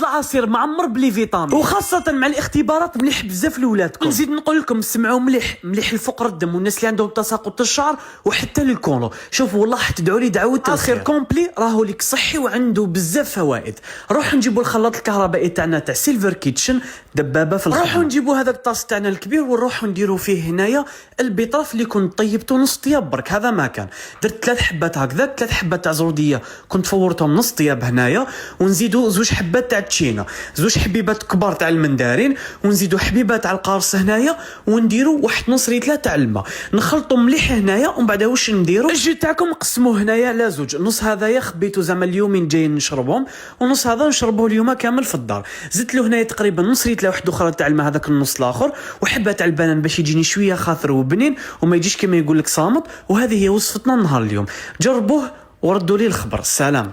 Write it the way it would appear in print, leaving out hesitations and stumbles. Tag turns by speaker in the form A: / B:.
A: واحد العصير معمر بلي فيتامين، وخاصه مع الاختبارات مليح بزاف لولادكم. نزيد نقول لكم سمعوا مليح الفقر الدم والناس اللي عندهم تساقط الشعر وحتى للكولو. شوفوا والله تدعوا لي دعوه عصير كومبلي راهو ليك صحي وعنده بزاف فوائد. روحوا نجيبوا الخلاط الكهربائي تاعنا تاع سيلفر كيتشن دبابه في الخدمه. روحوا نجيبوا هذا الطاس تاعنا الكبير ونروحوا نديروا فيه هنايا البيطرف اللي كنت طيبته نص طياب برك. هذا ما كان درت 3 حبات هكذا، 3 حبات تاع زروديه كنت فورتهم نص طياب هنايا، ونزيدوا 2 حبات تاع التشينا، 2 حبيبات كبار تاع المندارين، ونزيدوا حبيبه تاع القارص هنايا، ونديروا واحد نص ريتله تاع الماء، نخلطوا مليح هنايا. ومن بعد واش نديروا الجو تاعكم قسموه هنايا على 2، نص هذايا خبيته زعما اليومين جايين نشربهم، ونص هذا نشربوه اليوم كامل في الدار. زدت له هنايا تقريبا نص ريتله واحد اخرى تاع الماء، هذاك النص الاخر، وحبه تاع البنان باش يجيني شويه خاطر وبنين وما يجيش كما يقول لك صامت. وهذه هي وصفتنا نهار اليوم، جربوه وردوا لي الخبر. السلام.